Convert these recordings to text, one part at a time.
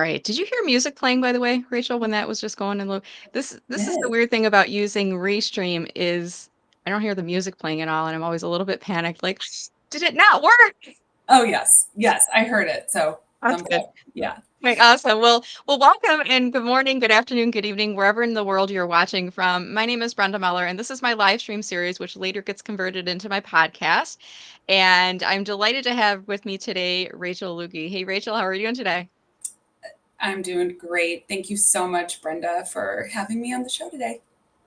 right. Did you hear music playing, by the way, Rachel, when that was just going in low? This is the Yes. weird thing about using Restream is I don't hear the music playing at all, and I'm always a little bit panicked, like, did it not work? Oh, yes. Yes, I heard it. So That's thumbs good. up. Yeah. Right, awesome. Well, welcome and good morning, good afternoon, good evening, wherever in the world you're watching from. My name is Brenda Muller, and this is my live stream series, which later gets converted into my podcast. And I'm delighted to have with me today Rachel Lugie. Hey, Rachel, how are you doing today? I'm doing great. Thank you so much, Brenda, for having me on the show today.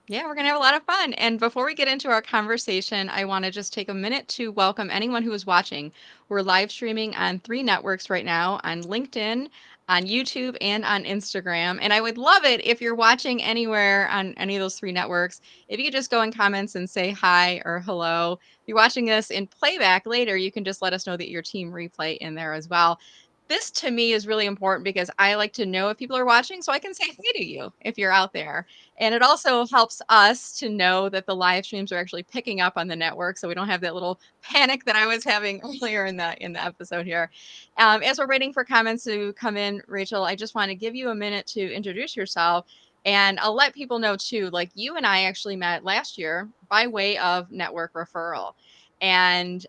Yeah, we're going to have a lot of fun. And before we get into our conversation, I want to just take a minute to welcome anyone who is watching. We're live streaming on 3 networks right now on LinkedIn, on YouTube, and on Instagram. And I would love it if you're watching anywhere on any of those 3 networks, if you could just go in comments and say hi or hello. If you're watching this in playback later, you can just let us know that your team replay in there as well. This to me is really important because I like to know if people are watching so I can say hi to you if you're out there. And it also helps us to know that the live streams are actually picking up on the network, so we don't have that little panic that I was having earlier in the episode here. As we're waiting for comments to come in, Rachel, I just want to give you a minute to introduce yourself. And I'll let people know too, like you and I actually met last year by way of network referral. And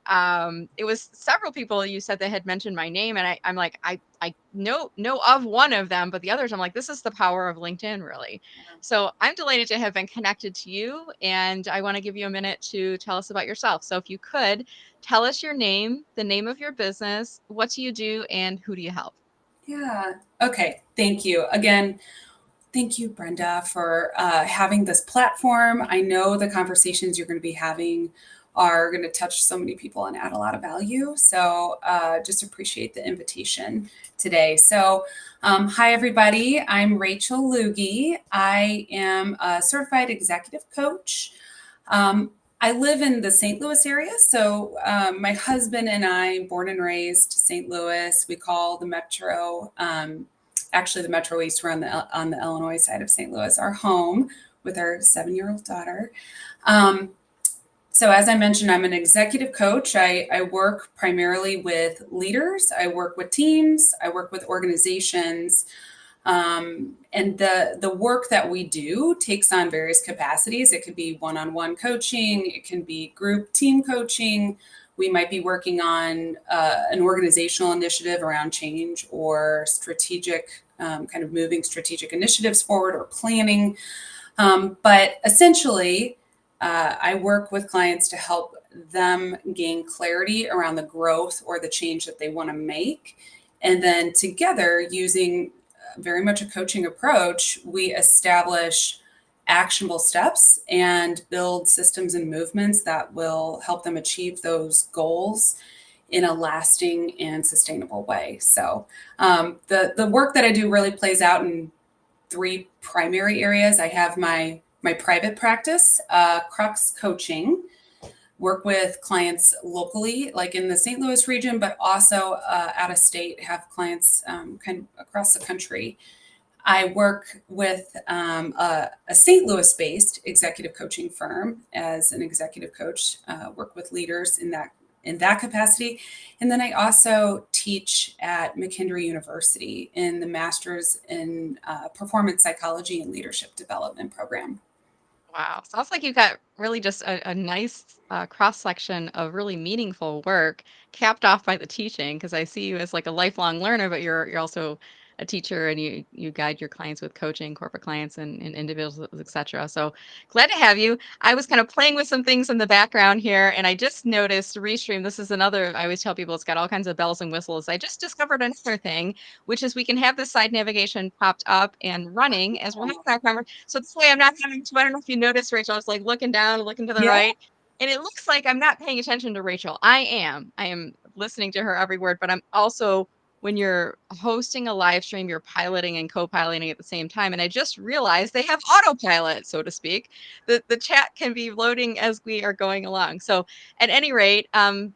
it was several people you said that had mentioned my name, and I'm like, I know of one of them, but the others, I'm like, this is the power of LinkedIn, really. So I'm delighted to have been connected to you, and I want to give you a minute to tell us about yourself. So if you could tell us your name, the name of your business, what do you do, and who do you help? Yeah. Okay. Thank you. Again, thank you, Brenda, for having this platform. I know the conversations you're going to be having are going to touch so many people and add a lot of value. So just appreciate the invitation today. So, hi, everybody. I'm Rachel Lugie. I am a certified executive coach. Um, I live in the St. Louis area. So, my husband and I, born and raised St. Louis, we call the metro. Actually, the Metro East, we're on the Illinois side of St. Louis, our home with our 7-year-old daughter. Um, so, as I mentioned, I'm an executive coach. I work primarily with leaders. I work with teams. I work with organizations. And the work that we do takes on various capacities. It could be one-on-one coaching. It can be group team coaching. We might be working on an organizational initiative around change or strategic, kind of moving strategic initiatives forward or planning. But essentially, I work with clients to help them gain clarity around the growth or the change that they want to make. And then together, using very much a coaching approach, we establish actionable steps and build systems and movements that will help them achieve those goals in a lasting and sustainable way. So the work that I do really plays out in 3 primary areas. I have my private practice, Crux Coaching, work with clients locally, like in the St. Louis region, but also out of state, have clients kind of across the country. I work with a St. Louis based executive coaching firm as an executive coach, work with leaders in that capacity. And then I also teach at McKendree University in the Master's in Performance Psychology and Leadership Development program. Wow. Sounds like you've got really just a nice cross section of really meaningful work capped off by the teaching because I see you as like a lifelong learner, but you're also a teacher and you guide your clients with coaching, corporate clients and individuals, etc. So glad to have you. I was kind of playing with some things in the background here and I just noticed Restream. This is another, I always tell people it's got all kinds of bells and whistles. I just discovered another thing, which is we can have the side navigation popped up and running as we're having our conversation. So this way I'm not having to, I don't know if you noticed, Rachel, I was like looking down, looking to the Yeah. right. And it looks like I'm not paying attention to Rachel. I am. I am listening to her every word, but I'm also, when you're hosting a live stream, you're piloting and co-piloting at the same time. And I just realized they have autopilot, so to speak. The chat can be loading as we are going along. So at any rate,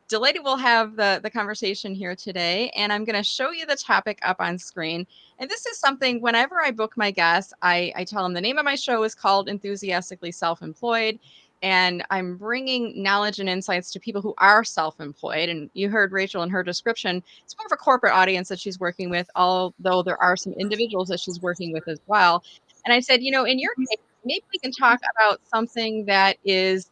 delighted we'll have the conversation here today. And I'm going to show you the topic up on screen. And this is something whenever I book my guests, I tell them the name of my show is called Enthusiastically Self-Employed. and I'm bringing knowledge and insights to people who are self-employed. And you heard Rachel in her description, it's more of a corporate audience that she's working with, although there are some individuals that she's working with as well. And I said, in your case, maybe we can talk about something that is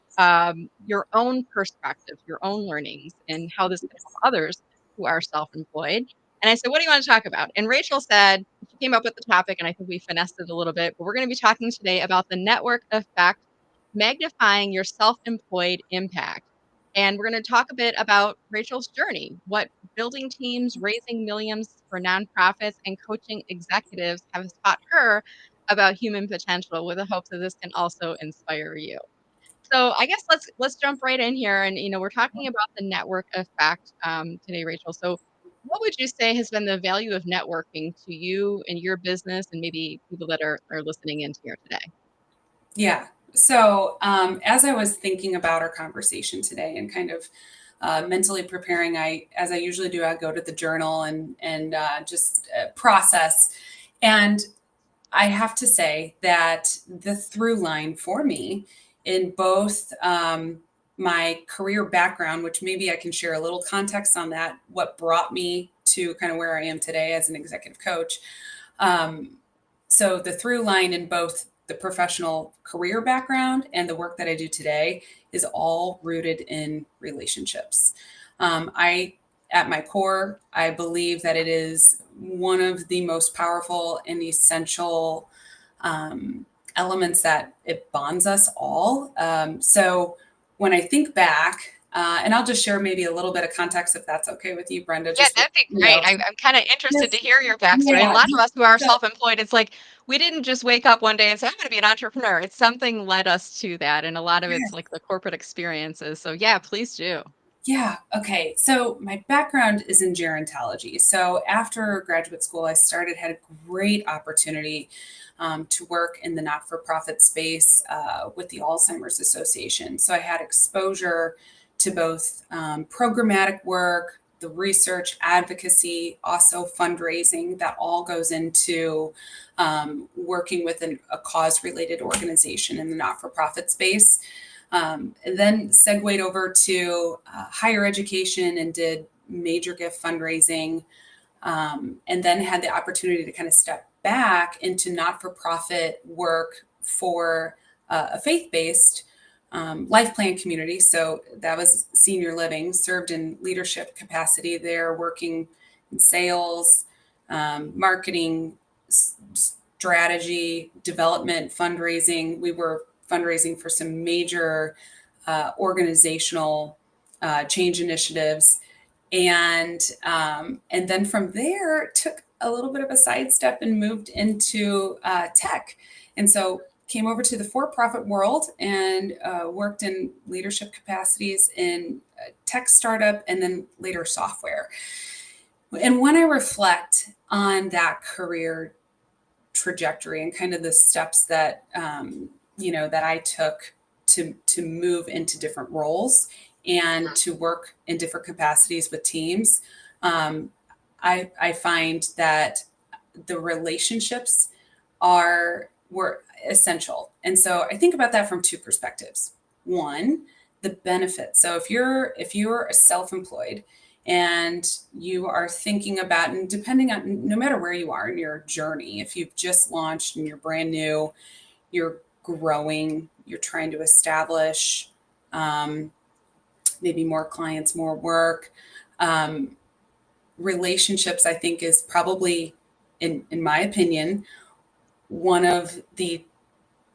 your own perspective, your own learnings, and how this can help others who are self-employed. And I said, what do you want to talk about? And Rachel said, she came up with the topic, and I think we finessed it a little bit, but we're going to be talking today about the network effect, magnifying your self-employed impact. And we're going to talk a bit about Rachel's journey, what building teams, raising millions for nonprofits, and coaching executives have taught her about human potential, with the hope that this can also inspire you. So I guess let's jump right in here, and we're talking about the network effect today, Rachel. So what would you say has been the value of networking to you and your business, and maybe people that are listening in here today? Yeah. So, as I was thinking about our conversation today and kind of mentally preparing, as I usually do, I go to the journal and just process. And I have to say that the through line for me in both my career background, which maybe I can share a little context on that, what brought me to kind of where I am today as an executive coach. Um, so the through line in both the professional career background and the work that I do today is all rooted in relationships. I, at my core, I believe that it is one of the most powerful and essential elements that it bonds us all. So when I think back, and I'll just share maybe a little bit of context if that's okay with you, Brenda, Yeah, just with, that'd be great. I'm kind of interested to just, hear your backstory. A yeah, lot of us who are so, self-employed, it's like we didn't just wake up one day and say, I'm going to be an entrepreneur. It's something led us to that. And a lot of it's like the corporate experiences. So yeah, please do. yeah. Okay. So my background is in gerontology. So after graduate school, had a great opportunity to work in the not-for-profit space with the Alzheimer's Association. So I had exposure to both programmatic work, the research, advocacy, also fundraising that all goes into working with a cause-related organization in the not-for-profit space. And then segued over to higher education and did major gift fundraising, and then had the opportunity to kind of step back into not-for-profit work for a faith-based life plan community. So that was senior living, served in leadership capacity there, working in sales, marketing, strategy, development, fundraising. We were fundraising for some major organizational change initiatives, and then from there took a little bit of a sidestep and moved into tech, and so came over to the for-profit world and worked in leadership capacities in tech startup and then later software. And when I reflect on that career trajectory and kind of the steps that that I took to move into different roles and to work in different capacities with teams, um, I find that the relationships were essential. And so I think about that from two perspectives. One, the benefits. So if you're self-employed and you are thinking about, and depending on, no matter where you are in your journey, if you've just launched and you're brand new, you're growing, you're trying to establish um, maybe more clients, more work, um, relationships, I think is probably, in my opinion, one of the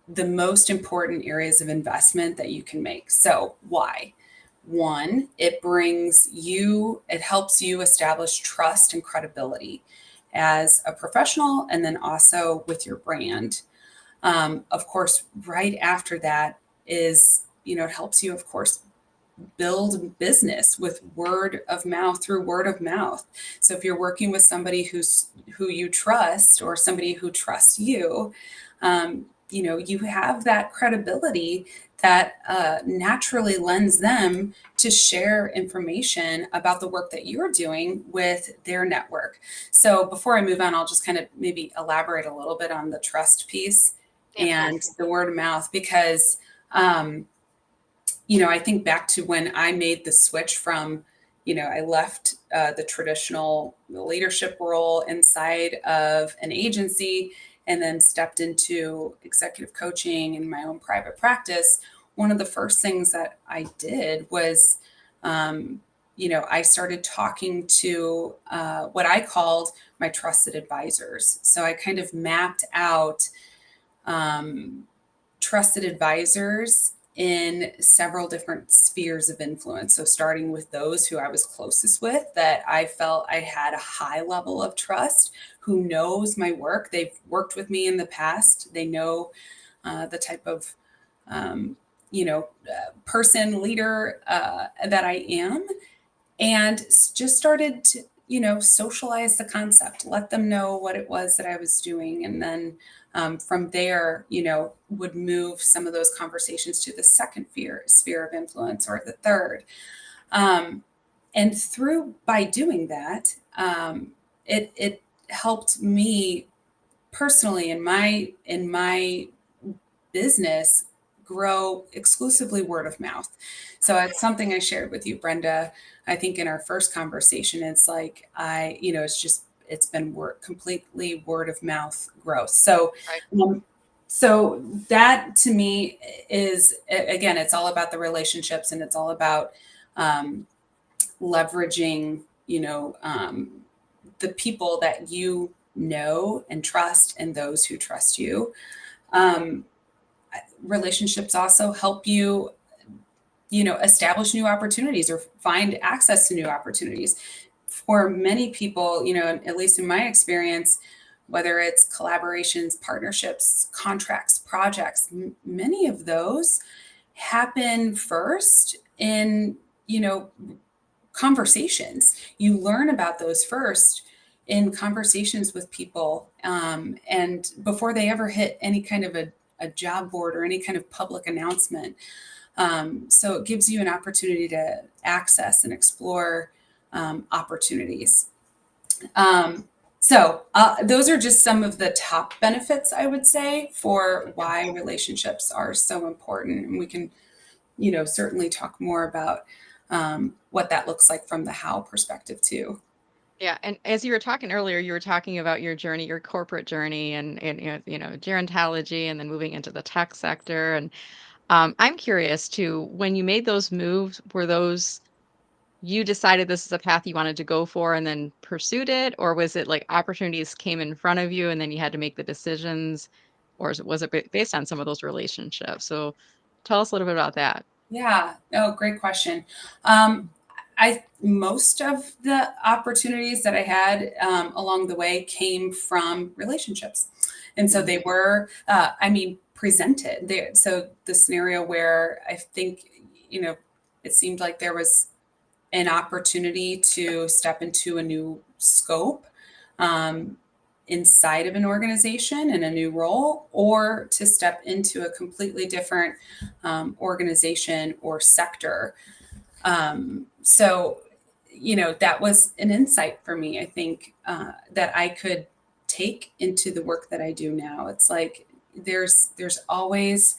most important areas of investment that you can make. So why? One, it helps you establish trust and credibility as a professional, and then also with your brand. Of course, right after that is, it helps you, of course, build business with word of mouth, through word of mouth. So if you're working with somebody who you trust, or somebody who trusts you, you have that credibility that naturally lends them to share information about the work that you're doing with their network. So before I move on, I'll just kind of maybe elaborate a little bit on the trust piece Yeah, and please. the word of mouth, because um, I think back to when I made the switch from, I left the traditional leadership role inside of an agency and then stepped into executive coaching in my own private practice. One of the first things that I did was, um, I started talking to what I called my trusted advisors. So I kind of mapped out um, trusted advisors in several different spheres of influence. So, starting with those who I was closest with, that I felt I had a high level of trust, who knows my work. They've worked with me in the past, they know the type of person, leader that I am, and just started to socialize the concept, let them know what it was that I was doing, and then from there would move some of those conversations to the second sphere of influence, or the third. Um, and through by doing that, it helped me personally in my business grow exclusively word of mouth. So it's something I shared with you, Brenda. I think in our first conversation, it's like it's been completely word of mouth growth. So, Right. um, so that to me is, again, it's all about the relationships, and it's all about um, leveraging, the people that you know and trust, and those who trust you. Um, Relationships also help you establish new opportunities or find access to new opportunities. For many people, at least in my experience, whether it's collaborations, partnerships, contracts, projects, many of those happen first in conversations. You learn about those first in conversations with people, and before they ever hit any kind of a job board or any kind of public announcement. So it gives you an opportunity to access and explore opportunities. So those are just some of the top benefits, I would say, for why relationships are so important. And we can, certainly talk more about what that looks like from the how perspective too. Yeah, and as you were talking earlier, you were talking about your journey, your corporate journey, and gerontology, and then moving into the tech sector. And I'm curious too, when you made those moves, were those you decided this is a path you wanted to go for and then pursued it, or was it like opportunities came in front of you and then you had to make the decisions, or was it based on some of those relationships? So tell us a little bit about that. Yeah. Oh, great question. Um, I Most of the opportunities that I had along the way came from relationships, and so Mhm. they were, presented there. So the scenario where I think, you know, it seemed like there was an opportunity to step into a new scope um, inside of an organization in a new role, or to step into a completely different organization or sector. So, that was an insight for me, I think, that I could take into the work that I do now. It's like there's always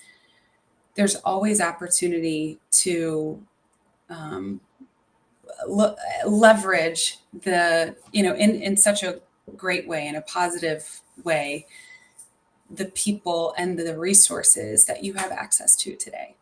opportunity to um, leverage in such a great way, in a positive way, the people and the resources that you have access to today.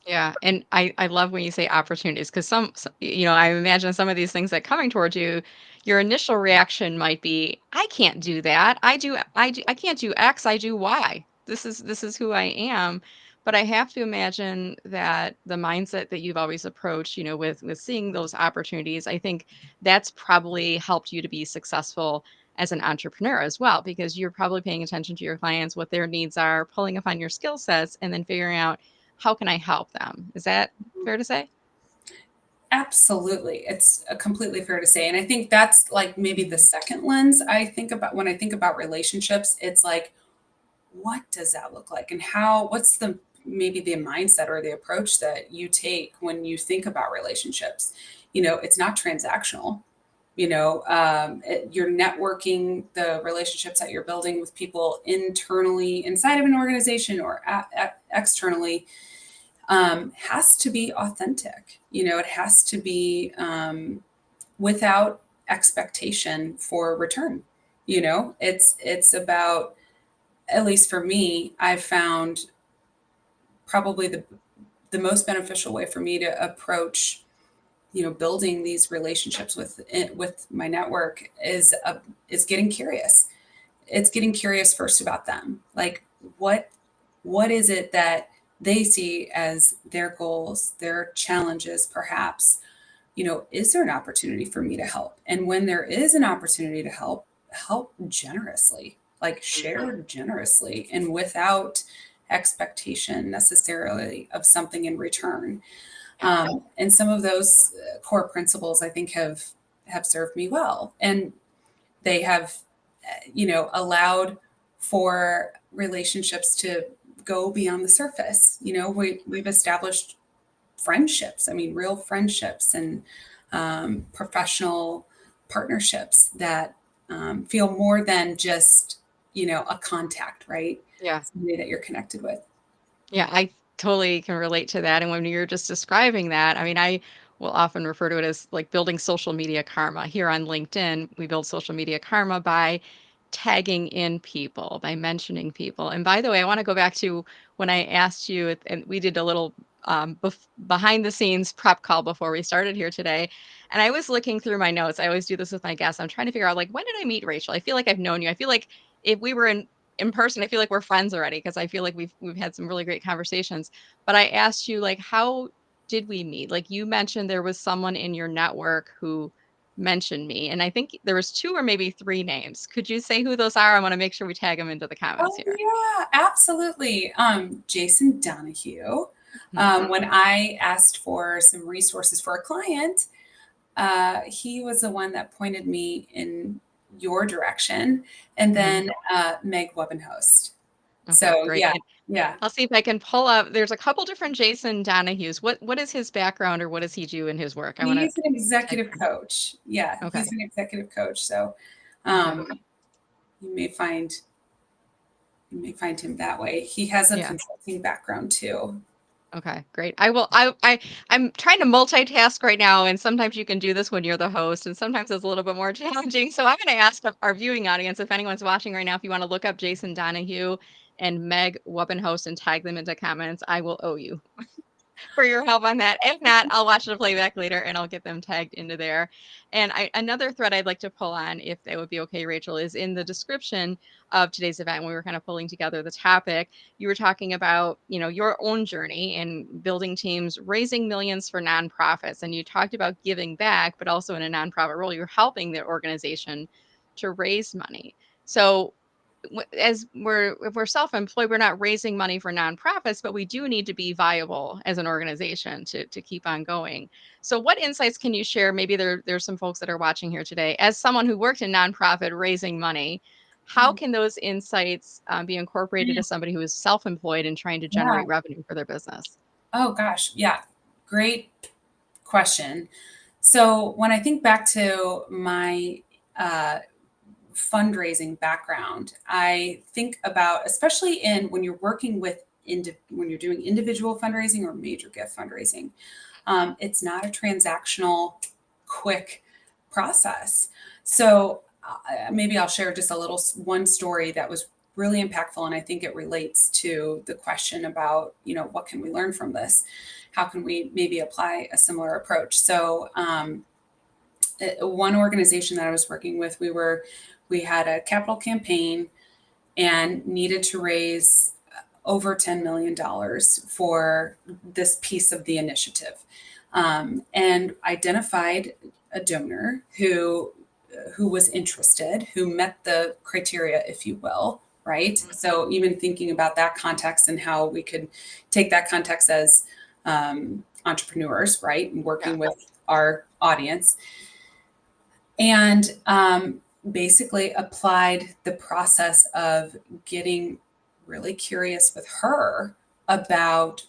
Yeah, and I love when you say opportunities, 'cause I imagine some of these things that coming towards you, your initial reaction might be, "I can't do that. I can't do X, I do Y. This is who I am." But I have to imagine that the mindset that you've always approached, with seeing those opportunities, I think that's probably helped you to be successful as an entrepreneur as well, because you're probably paying attention to your clients, what their needs are, pulling upon your skill sets, and then figuring out how can I help them? Is that fair to say? Absolutely. It's completely fair to say. And I think that's like maybe the second lens I think about when I think about relationships. It's like, what does that look like? And what's maybe the mindset or the approach that you take when you think about relationships? It's not transactional. You're networking, the relationships that you're building with people internally inside of an organization or externally. has to be authentic. It has to be without expectation for return. It's about, at least for me, I've found probably the most beneficial way for me to approach building these relationships with my network is getting curious. It's getting curious first about them. Like, what is it that they see as their goals, their challenges, perhaps? Is there an opportunity for me to help? And when there is an opportunity to help generously, like share generously and without expectation necessarily of something in return. Yeah. And some of those core principles, I think, have served me well, and they have, allowed for relationships to go beyond the surface. We've established friendships. I mean, real friendships and professional partnerships that feel more than just, a contact, right? Yeah. Somebody that you're connected with. Yeah, I totally can relate to that. And when you're just describing that, I mean, I will often refer to it as like building social media karma. Here on LinkedIn, we build social media karma by tagging in people, by mentioning people. And by the way, I want to go back to when I asked you, and we did a little behind the scenes prep call before we started here today. And I was looking through my notes. I always do this with my guests. I'm trying to figure out, like, when did I meet Rachel? I feel like I've known you. I feel like if we were in person, I feel like we're friends already because I feel like we've had some really great conversations. But I asked you, like, how did we meet? Like, you mentioned there was someone in your network who mentioned me, and I think there was two or maybe three names. Could you say who those are? I want to make sure we tag them into the comments Oh here. yeah, absolutely. Jason Donahue. Mhm. When I asked for some resources for a client, he was the one that pointed me in your direction, and Mhm. then Meg Webenhost. Okay, So great. yeah, And yeah. I'll see if I can pull up. There's a couple different Jason Donahues. What is his background or what does he do in his work? I want to He's an tag executive him. coach. Yeah, Okay. he's an executive coach. So Okay. um, you may find him that way. He has a Yeah. consulting background too. Okay, great. I will I'm trying to multitask right now, and sometimes you can do this when you're the host, and sometimes it's a little bit more challenging. So I'm going to ask our viewing audience, if anyone's watching right now, if you want to look up Jason Donahue and Meg Wuppenhost and tag them into comments, I will owe you for your help on that. If not, I'll watch the playback later and I'll get them tagged into there. And another thread I'd like to pull on, if that would be okay, Rachel, is in the description of today's event. When we were kind of pulling together the topic, you were talking about, your own journey in building teams, raising millions for nonprofits. And you talked about giving back, but also in a nonprofit role, you're helping the organization to raise money. So as if we're self-employed, we're not raising money for nonprofits, but we do need to be viable as an organization to keep on going. So what insights can you share? Maybe there's some folks that are watching here today. As someone who worked in nonprofit raising money, how can those insights be incorporated as somebody who is self-employed and trying to Yeah. generate revenue for their business? Oh gosh, yeah. Great question. So when I think back to my uh, fundraising background, I think about, especially in when you're working with when you're doing individual fundraising or major gift fundraising, it's not a transactional, quick process. So maybe I'll share just a little one story that was really impactful, and I think it relates to the question about, what can we learn from this? How can we maybe apply a similar approach? So one organization that I was working with, we had a capital campaign and needed to raise over $10 million for this piece of the initiative, and identified a donor who was interested, who met the criteria, if you will, right? So even thinking about that context and how we could take that context as entrepreneurs, right, and Yeah. working with our audience, and basically applied the process of getting really curious with her about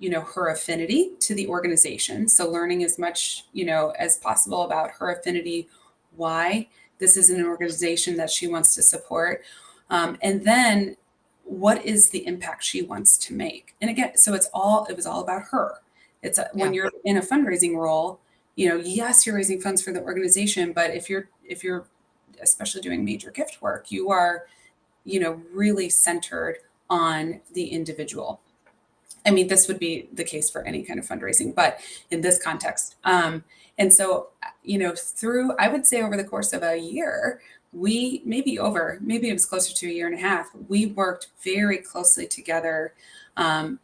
her affinity to the organization, so learning as much as possible about her affinity, why this is an organization that she wants to support, and then what is the impact she wants to make? And again, so it was all about her. When Yeah. you're in a fundraising role, yes, you're raising funds for the organization, but if you're especially doing major gift work, you are, really centered on the individual. I mean, this would be the case for any kind of fundraising, but in this context. And so, through, I would say over the course of a year, maybe it was closer to a year and a half, we worked very closely together. Um,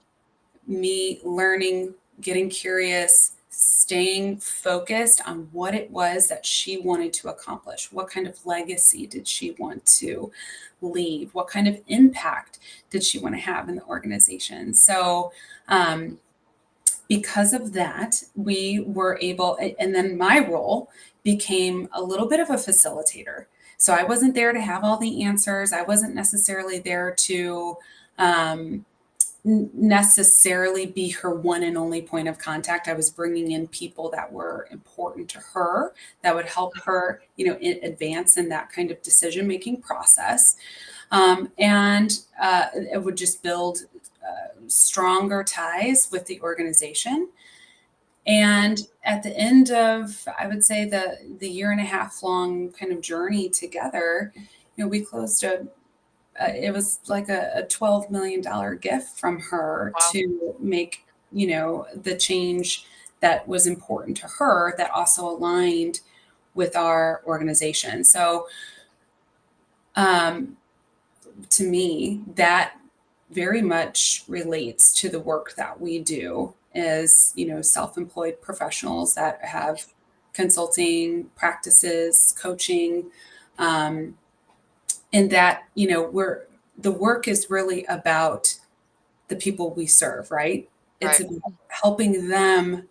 me learning, getting curious, staying focused on what it was that she wanted to accomplish. What kind of legacy did she want to leave? What kind of impact did she want to have in the organization? So, because of that, we were able, and then my role became a little bit of a facilitator. So I wasn't there to have all the answers. I wasn't necessarily there to um, necessarily be her one and only point of contact. I was bringing in people that were important to her, that would help her, advance in that kind of decision making process. And it would just build stronger ties with the organization. And at the end of, I would say, the year and a half long kind of journey together, we closed it was like a $12 million gift from her Wow. to make, the change that was important to her that also aligned with our organization. So, um, to me, that very much relates to the work that we do as, self-employed professionals that have consulting practices, coaching, um, and that, the work is really about the people we serve, right? It's Right. about helping them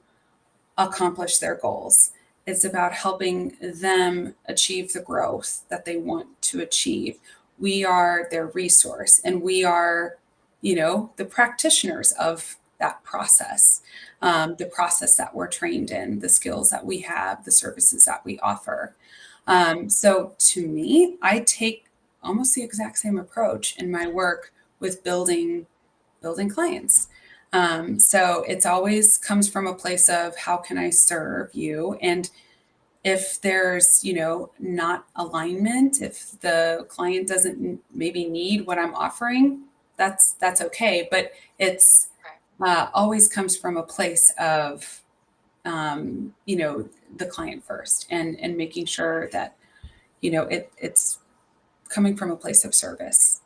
accomplish their goals. It's about helping them achieve the growth that they want to achieve. We are their resource and we are, the practitioners of that process, the process that we're trained in, the skills that we have, the services that we offer. So to me, I take almost the exact same approach in my work with building clients. So it's always comes from a place of how can I serve you? And if there's, not alignment, if the client doesn't maybe need what I'm offering, that's okay. But it's Right. always comes from a place of, the client first and making sure that, it's coming from a place of service.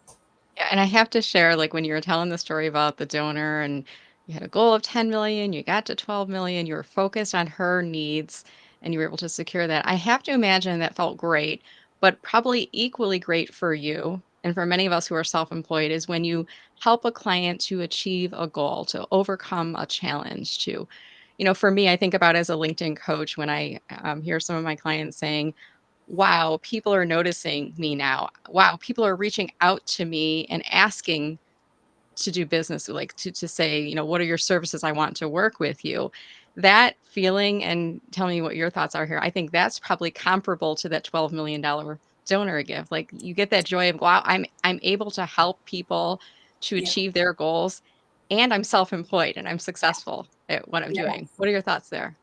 Yeah, and I have to share, like, when you were telling the story about the donor and you had a goal of 10 million, you got to 12 million, you were focused on her needs and you were able to secure that. I have to imagine that felt great, but probably equally great for you and for many of us who are self-employed is when you help a client to achieve a goal, to overcome a challenge, for me, I think about as a LinkedIn coach when I hear some of my clients saying, wow, people are noticing me now. Wow, people are reaching out to me and asking to do business, like to say, what are your services? I want to work with you. That feeling, and tell me what your thoughts are here. I think that's probably comparable to that $12 million donor gift. Like you get that joy of wow, I'm able to help people to Yeah. achieve their goals, and I'm self-employed and I'm successful at what I'm doing. Yeah. What are your thoughts there?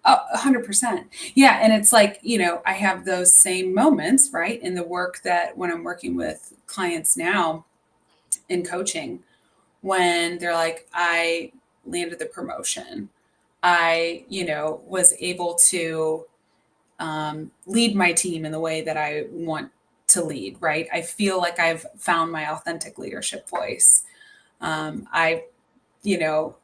Oh, 100%. Yeah. And it's like, I have those same moments, right? In the work that when I'm working with clients now in coaching, when they're like, I landed the promotion. I, was able to lead my team in the way that I want to lead, right? I feel like I've found my authentic leadership voice. I, you know,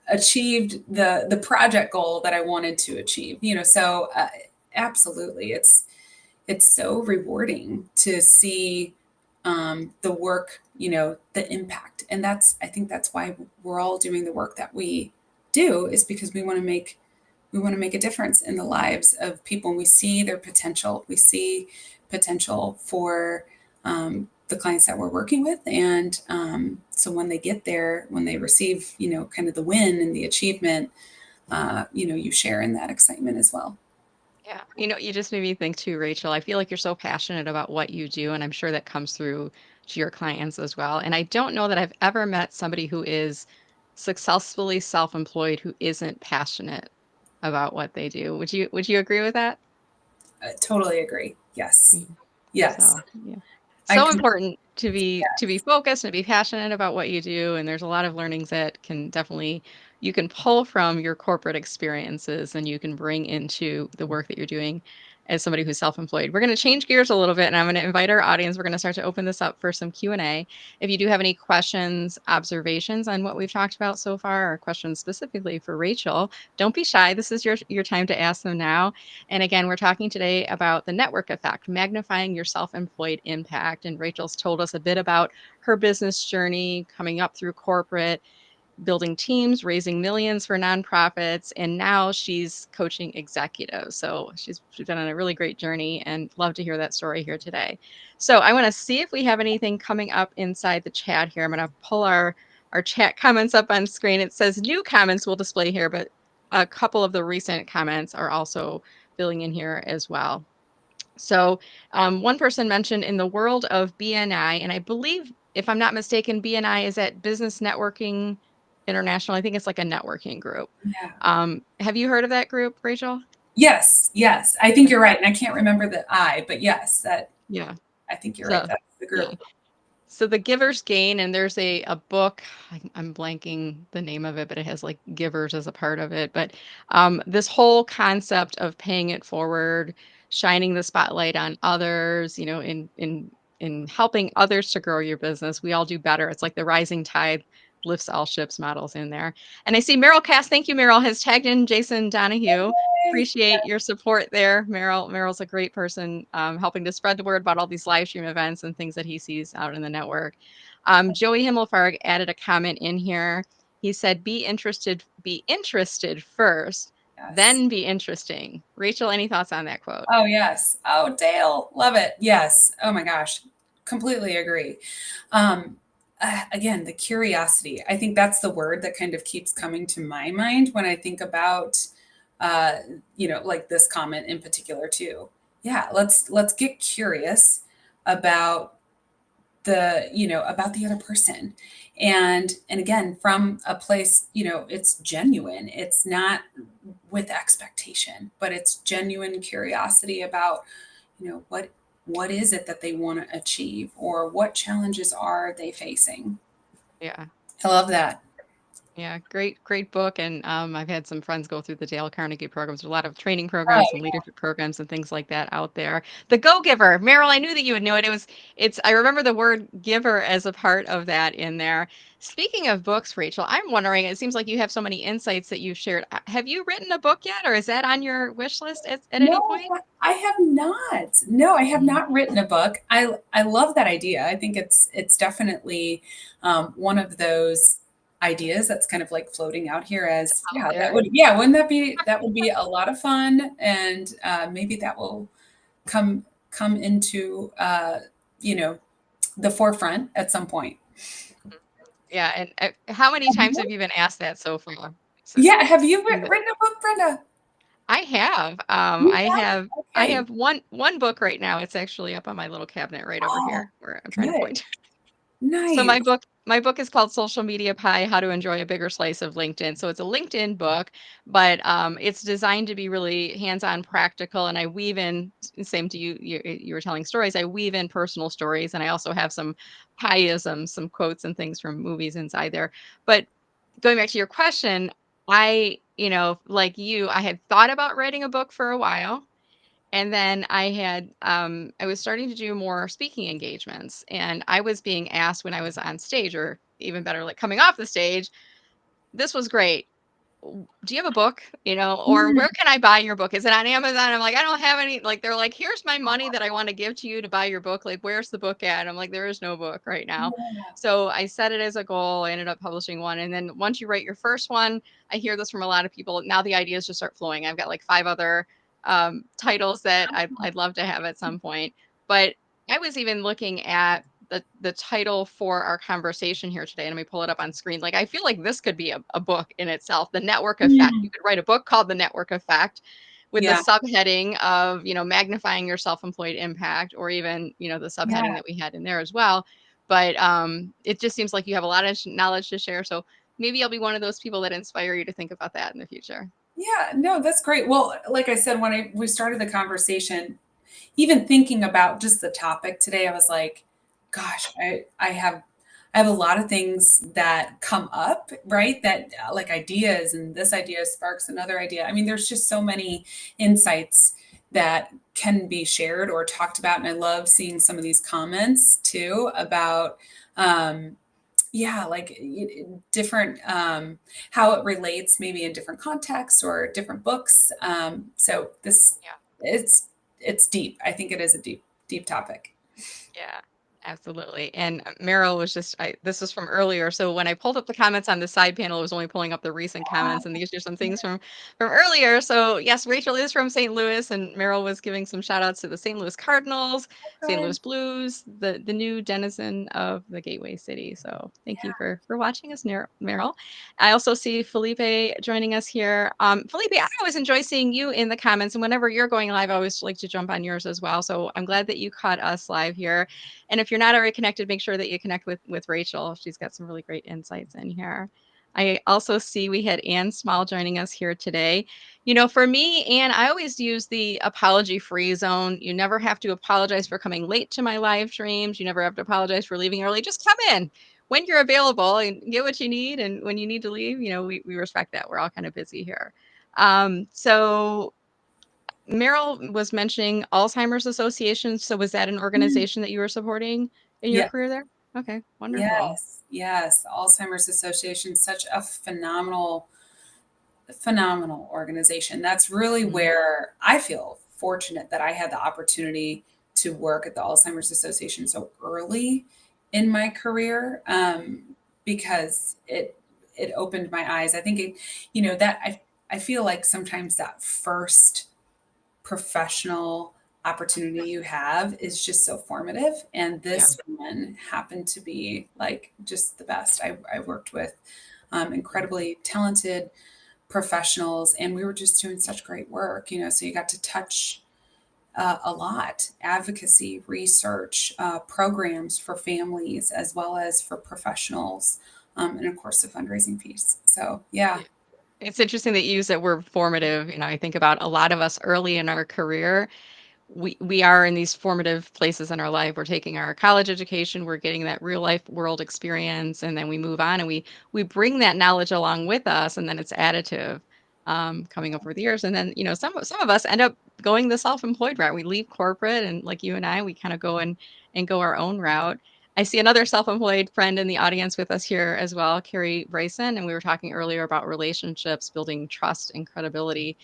achieved the project goal that I wanted to achieve. So absolutely, it's so rewarding to see the work, the impact, and I think that's why we're all doing the work that we do is because we want to make a difference in the lives of people. And we see their potential. We see potential for the clients that we're working with. And so when they get there, when they receive, kind of the win and the achievement, you share in that excitement as well. Yeah. You just made me think too, Rachel. I feel like you're so passionate about what you do, and I'm sure that comes through to your clients as well. And I don't know that I've ever met somebody who is successfully self-employed who isn't passionate about what they do. Would you agree with that? I totally agree. Yes. Mhm. Yes. So, yeah. I So can. important to be focused and to be passionate about what you do, and there's a lot of learnings that can definitely you can pull from your corporate experiences and you can bring into the work that you're doing as somebody who's self-employed. We're going to change gears a little bit, and I'm going to invite our audience. We're going to start to open this up for some Q&A. If you do have any questions, observations on what we've talked about so far, or questions specifically for Rachel, don't be shy. This is your time to ask them now. And again, we're talking today about the network effect, magnifying your self employed impact. And Rachel's told us a bit about her business journey coming up through corporate, building teams, raising millions for nonprofits, and now she's coaching executives. So she's been on a really great journey and love to hear that story here today. So I want to see if we have anything coming up inside the chat here. I'm going to pull our chat comments up on screen. It says new comments will display here, but a couple of the recent comments are also filling in here as well. So, one person mentioned in the world of BNI, and I believe, if I'm not mistaken, BNI is at Business Networking International. I think it's like a networking group. Yeah. Have you heard of that group, Rachel? Yes. Yes. I think you're right. And I can't remember the I, but yes, that Yeah. I think you're right. So, That's the yeah. group. So the Giver's Gain, and there's a book. I'm blanking the name of it, but it has like givers as a part of it. But this whole concept of paying it forward, shining the spotlight on others, in helping others to grow your business, we all do better. It's like the rising tide lifts all ships models in there. And I see Meryl Cass. Thank you, Meryl, has tagged in Jason Donahue. Yay. Appreciate your support there, Meryl. Meryl's a great person, helping to spread the word about all these live stream events and things that he sees out in the network. Joey Himmelfarb added a comment in here. He said, be interested first, Yes. then be interesting." Rachel, any thoughts on that quote? Oh, yes. Oh, Dale. Love it. Yes. Oh my gosh. Completely agree. Um, Again, the curiosity. I think that's the word that kind of keeps coming to my mind when I think about, uh, like this comment in particular too. Yeah, let's get curious about about the other person, and again, from a place, it's genuine. It's not with expectation, but it's genuine curiosity about, what is it that they want to achieve, or what challenges are they facing. Yeah. I love that. Yeah, great book, and, I've had some friends go through the Dale Carnegie programs. There's a lot of training Oh, programs and leadership programs and things like that out there. The Go Giver, Meryl, I knew that you would know it. I remember the word giver as a part of that in there. Speaking of books, Rachel, I'm wondering, it seems like you have so many insights that you've shared. Have you written a book yet, or is that on your wish list at any no, point? I have not. No, I have Mhm. not written a book. I love that idea. I think it's definitely one of those ideas that's kind of like floating out here as, Out yeah, there. wouldn't that would be a lot of fun, and maybe that will come into you know the forefront at some point. Mhm. Yeah, and, how many times have you been asked that so far? So Yeah, have you so written a book, Brenda? I have. You I have? have I Okay. have one book right now. It's actually up on my little cabinet right over Oh, here where I'm trying to good. point. So Nice. my book is called Social Media Pie: How to Enjoy a Bigger Slice of LinkedIn. So it's a LinkedIn book, but it's designed to be really hands-on, practical, and I weave in, same to you, you were telling stories. I weave in personal stories, and I also have some pieisms, some quotes and things from movies inside there. But going back to your question, like you, I had thought about writing a book for a while. And then I was starting to do more speaking engagements, and I was being asked when I was on stage, or even better, like coming off the stage, "This was great. Do you have a book?" Or Mm, "Where can I buy your book? Is it on Amazon?" I'm like, "I don't have any." Like, they're like, "Here's my money that I want to give to you to buy your book. Like, where's the book at?" I'm like, "There is no book right now." yeah. So I set it as a goal. I ended up publishing one. And then once you write your first one, I hear this from a lot of people. Now the ideas just start flowing. I've got like five other titles that I'd love to have at some point. But I was even looking at the title for our conversation here today, and let me pull it up on screen. Like, I feel like this could be a book in itself, The Network Effect. Mm, You could write a book called The Network Effect, with the Yeah. subheading of, magnifying your self-employed impact, or even, the subheading Yeah. that we had in there as well. But it just seems like you have a lot of knowledge to share. So maybe I'll be one of those people that inspire you to think about that in the future. Yeah. No, that's great. Well, like I said, when we started the conversation, even thinking about just the topic today, I was like, gosh, I have a lot of things that come up, right? That like ideas, and this idea sparks another idea. I mean, there's just so many insights that can be shared or talked about. And I love seeing some of these comments too about, yeah, like different, how it relates maybe in different contexts or different books. So it's, it's deep. I think it is a deep topic. Yeah, absolutely. And Meryl was this was from earlier. So when I pulled up the comments on the side panel, it was only pulling up the recent comments. And these are some things from earlier. So yes, Rachel is from St. Louis, and Meryl was giving some shout outs to the St. Louis Cardinals, St. Good. Louis Blues, the new denizen of the Gateway City. So thank you for watching us, Meryl. I also see Felipe joining us here. Felipe, I always enjoy seeing you in the comments, and whenever you're going live, I always like to jump on yours as well. So I'm glad that you caught us live here. And if you're not already connected, make sure that you connect with Rachel. She's got some really great insights in here. I also see we had Ann Small joining us here today. For me, Ann, I always use the apology-free zone. You never have to apologize for coming late to my live streams. You never have to apologize for leaving early. Just come in when you're available and get what you need. And when you need to leave, we respect that. We're all kind of busy here. So Meryl was mentioning Alzheimer's Association. So was that an Mm. organization that you were supporting in your Yeah. career there? Okay, wonderful. Yes. Yes. Alzheimer's Association, such a phenomenal organization. That's really Mhm. where I feel fortunate that I had the opportunity to work at the Alzheimer's Association so early in my career, because it opened my eyes. I think that I feel like sometimes that first professional opportunity you have is just so formative. And Yeah, this one happened to be like just the best. I worked with incredibly talented professionals, and we were just doing such great work, so you got to touch a lot: advocacy, research, programs for families as well as for professionals, and of course the fundraising piece. So yeah. yeah. It's interesting that you use that word formative. I think about a lot of us early in our career. We are in these formative places in our life. We're taking our college education, we're getting that real life world experience, and then we move on and we bring that knowledge along with us, and then it's additive, coming over the years. And then some of us end up going the self-employed route. We leave corporate, and like you and I, we kind of go and go our own route. I see another self-employed friend in the audience with us here as well, Carrie Bryson, and we were talking earlier about relationships, building trust and credibility.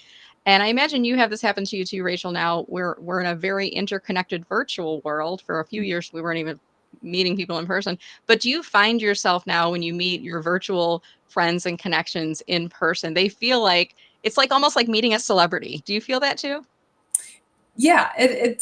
And I imagine you have this happen to you too, Rachel. Now we're in a very interconnected virtual world. For a few years, we weren't even meeting people in person. But do you find yourself now when you meet your virtual friends and connections in person, they feel like it's like almost like meeting a celebrity? Do you feel that too? Yeah, it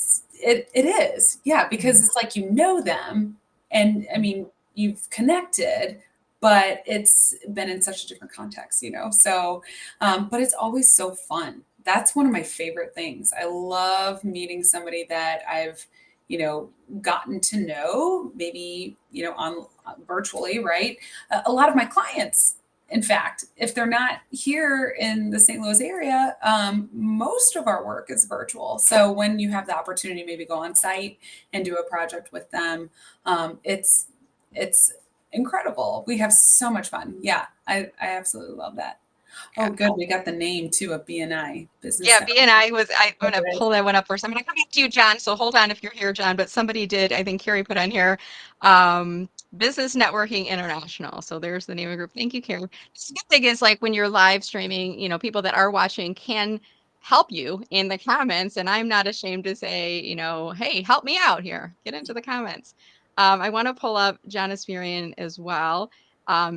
is. Yeah, because Mhm. it's like you know them, and I mean, you've connected, but it's been in such a different context, So, but it's always so fun. That's one of my favorite things. I love meeting somebody that I've, you know, gotten to know, maybe, on virtually, right? A lot of my clients, in fact, if they're not here in the St. Louis area, most of our work is virtual. So when you have the opportunity to maybe go on site and do a project with them, it's incredible. We have so much fun. Yeah, I absolutely love that. Oh, Yeah. good. We got the name too of BNI Business Yeah, Network. BNI I'm gonna Okay. pull that one up first. I'm gonna come back to you, John. So hold on if you're here, John. But somebody did, I think Carrie put on here, Business Networking International. So there's the name of the group. Thank you, Carrie. The good thing is like when you're live streaming, people that are watching can help you in the comments. And I'm not ashamed to say, hey, help me out here. Get into the comments. I want to pull up John Asferian as well.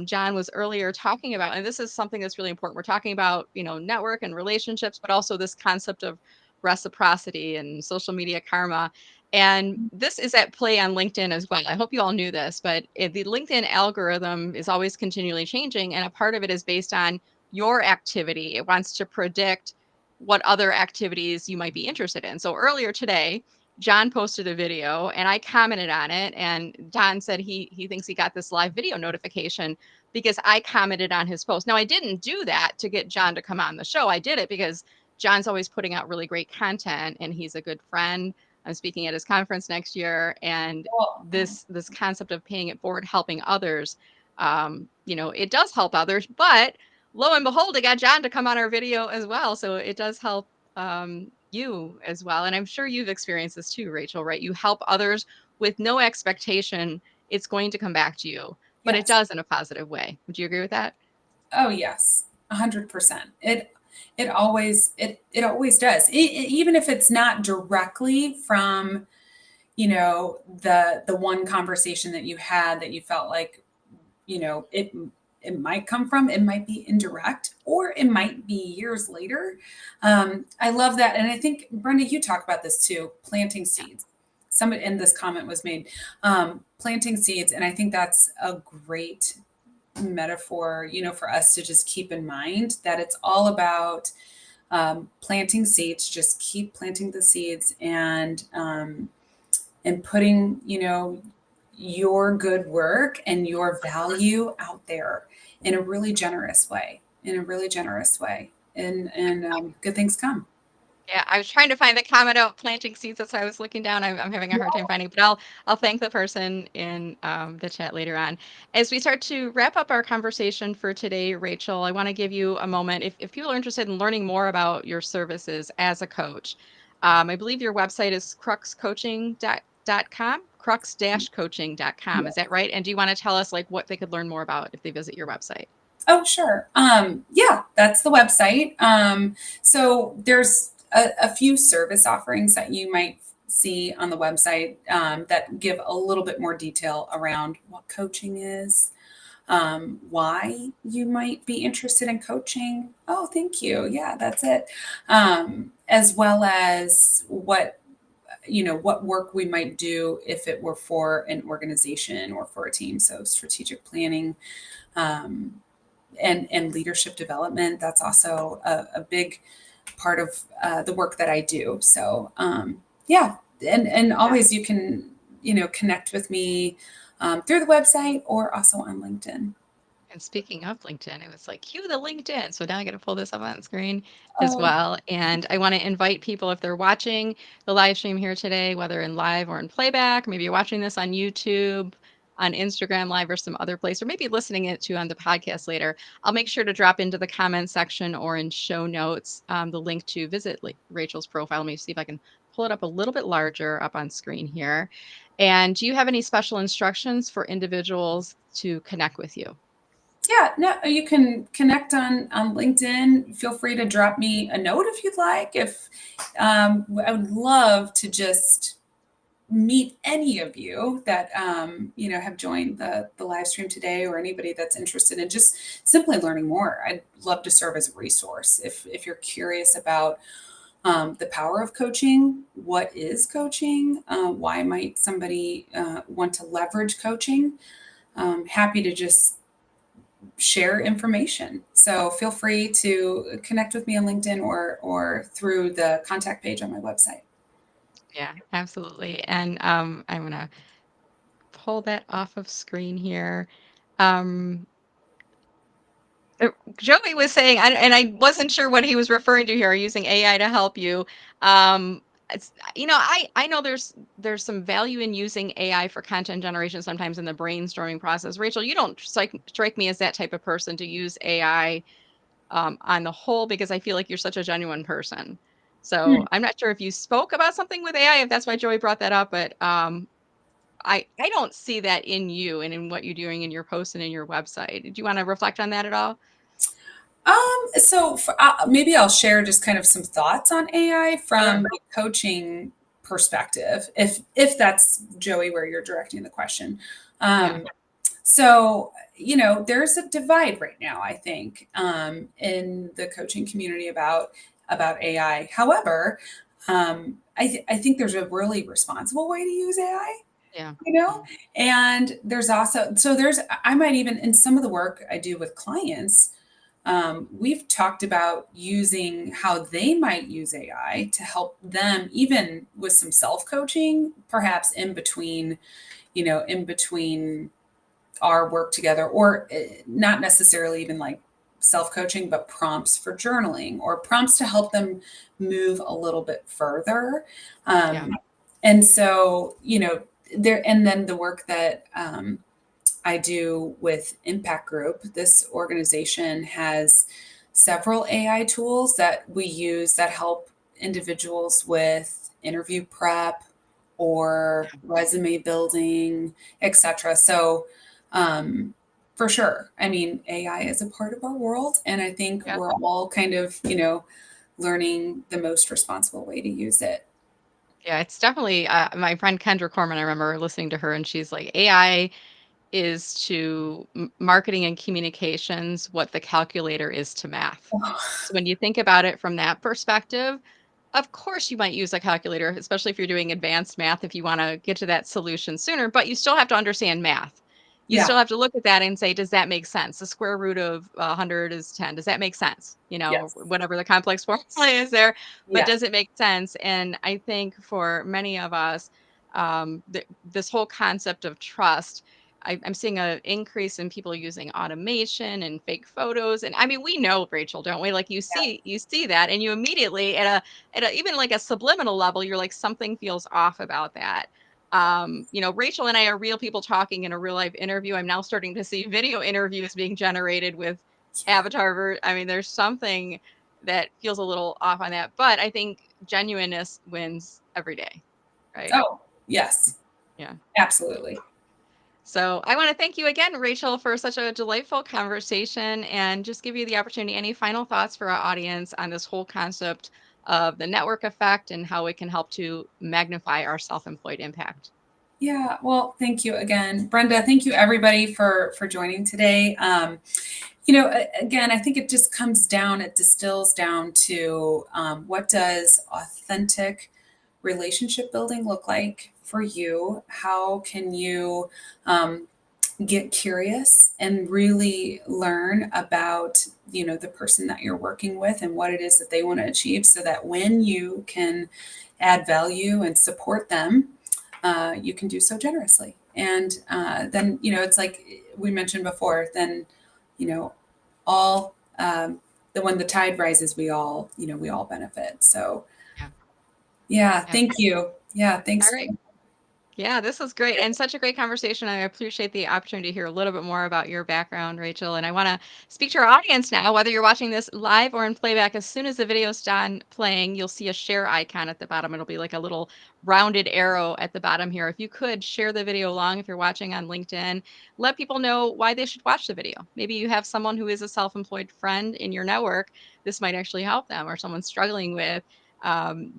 John was earlier talking about, and this is something that's really important. We're talking about, network and relationships, but also this concept of reciprocity and social media karma. And this is at play on LinkedIn as well. I hope you all knew this, but the LinkedIn algorithm is always continually changing. And a part of it is based on your activity. It wants to predict what other activities you might be interested in. So earlier today, John posted a video and I commented on it, and Don said he thinks he got this live video notification because I commented on his post. Now I didn't do that to get John to come on the show. I did it because John's always putting out really great content and he's a good friend. I'm speaking at his conference next year, and Well, this concept of paying it forward, helping others, it does help others, but lo and behold, it got John to come on our video as well. So it does help you as well. And I'm sure you've experienced this too, Rachel, right? You help others with no expectation it's going to come back to you, but it yes. does in a positive way. Would you agree with that? Oh yes, 100%. It always does. Even if it's not directly from, the one conversation that you had that you felt like, it might come from, it might be indirect, or it might be years later. I love that. And I think, Brenda, you talk about this too, planting Yeah. seeds. Somebody in this comment was made, planting seeds. And I think that's a great metaphor, for us to just keep in mind that it's all about planting seeds. Just keep planting the seeds, and putting, your good work and your value out there in a really generous way, and good things come. Yeah, I was trying to find the comment about planting seeds. That's why I was looking down. I'm having a hard time finding, but I'll thank the person in the chat later on. As we start to wrap up our conversation for today, Rachel, I want to give you a moment. If people are interested in learning more about your services as a coach, I believe your website is cruxcoaching.com, crux-coaching.com. Is that right? And do you want to tell us like what they could learn more about if they visit your website? Oh, sure. Yeah, that's the website. So there's a few service offerings that you might see on the website, that give a little bit more detail around what coaching is, why you might be interested in coaching. Oh, thank you. Yeah, that's it. As well as what work we might do if it were for an organization or for a team. So strategic planning, um, and leadership development. That's also a big part of the work that I do. So yeah, and always you can connect with me through the website or also on LinkedIn. And speaking of LinkedIn, it was like, cue the LinkedIn. So now I got to pull this up on screen as Oh, well. And I want to invite people, if they're watching the live stream here today, whether in live or in playback, maybe you're watching this on YouTube, on Instagram Live, or some other place, or maybe listening it to on the podcast later, I'll make sure to drop into the comment section or in show notes the link to visit Rachel's profile. Let me see if I can pull it up a little bit larger up on screen here. And do you have any special instructions for individuals to connect with you? yeah, no, you can connect on LinkedIn. Feel free to drop me a note if you'd like. If I would love to just meet any of you that have joined the live stream today, or anybody that's interested in just simply learning more. I'd love to serve as a resource if you're curious about the power of coaching. What is coaching? Why might somebody want to leverage coaching? Happy to just share information. So feel free to connect with me on LinkedIn or through the contact page on my website. Yeah, absolutely. And I'm gonna pull that off of screen here. Um, Joey was saying, and I wasn't sure what he was referring to here, using AI to help you. I know there's some value in using AI for content generation sometimes in the brainstorming process. Rachel, you don't strike me as that type of person to use AI on the whole, because I feel like you're such a genuine person. So Hmm. I'm not sure if you spoke about something with AI, if that's why Joey brought that up, but I don't see that in you and in what you're doing in your posts and in your website. Do you want to reflect on that at all? Maybe I'll share just kind of some thoughts on AI Sure. from the coaching perspective, if that's, Joey, where you're directing the question. Yeah. So there's a divide right now, I think, in the coaching community about AI. However, I think there's a really responsible way to use AI. Yeah. You know, Yeah. and there's also, I might even, in some of the work I do with clients, we've talked about using how they might use AI to help them, even with some self coaching, perhaps in between, in between our work together, or not necessarily even like self coaching, but prompts for journaling or prompts to help them move a little bit further. Yeah. And so, there, and then the work that I do with Impact Group, this organization has several AI tools that we use that help individuals with interview prep or resume building, etc. So, um, for sure, I mean, AI is a part of our world, and I think Yeah. we're all kind of, learning the most responsible way to use it. Yeah, it's definitely my friend Kendra Corman. I remember listening to her, and she's like, AI is to marketing and communications what the calculator is to math. So when you think about it from that perspective, of course you might use a calculator, especially if you're doing advanced math, if you want to get to that solution sooner, but you still have to understand math. You Yeah. still have to look at that and say, does that make sense? The square root of 100 is 10. Does that make sense? Yes. Whatever the complex formula is there, but Yes. does it make sense? And I think for many of us, this whole concept of trust, I'm seeing an increase in people using automation and fake photos. And I mean, we know, Rachel, don't we? Like you see that, and you immediately at even like a subliminal level, you're like, something feels off about that. Rachel and I are real people talking in a real life interview. I'm now starting to see video interviews being generated with I mean, there's something that feels a little off on that, but I think genuineness wins every day, right? Oh, yes, Yeah. absolutely. So I want to thank you again, Rachel, for such a delightful conversation and just give you the opportunity. Any final thoughts for our audience on this whole concept of the network effect and how it can help to magnify our self-employed impact? Yeah, well, thank you again, Brenda. Thank you everybody for joining today. Again, I think it just comes down, it distills down to what does authentic relationship building look like for you? How can you get curious and really learn about the person that you're working with and what it is that they want to achieve, so that when you can add value and support them, you can do so generously. And then, it's like we mentioned before, then, you know, all the when the tide rises, we all benefit. So Yeah. yeah, Yeah. thank you. Yeah, All thanks. right. Yeah, this was great and such a great conversation. I appreciate the opportunity to hear a little bit more about your background, Rachel. And I want to speak to our audience now, whether you're watching this live or in playback. As soon as the video's done playing, you'll see a share icon at the bottom. It'll be like a little rounded arrow at the bottom here. If you could share the video along, if you're watching on LinkedIn, let people know why they should watch the video. Maybe you have someone who is a self employed friend in your network. This might actually help them, or someone struggling with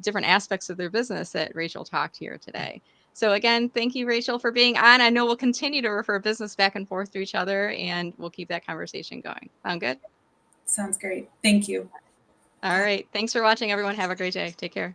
different aspects of their business that Rachel talked here today. So again, thank you, Rachel, for being on. I know we'll continue to refer business back and forth to each other, and we'll keep that conversation going. Sound good? Sounds great. Thank you. All Bye. right. Thanks for watching, everyone. Have a great day. Take care.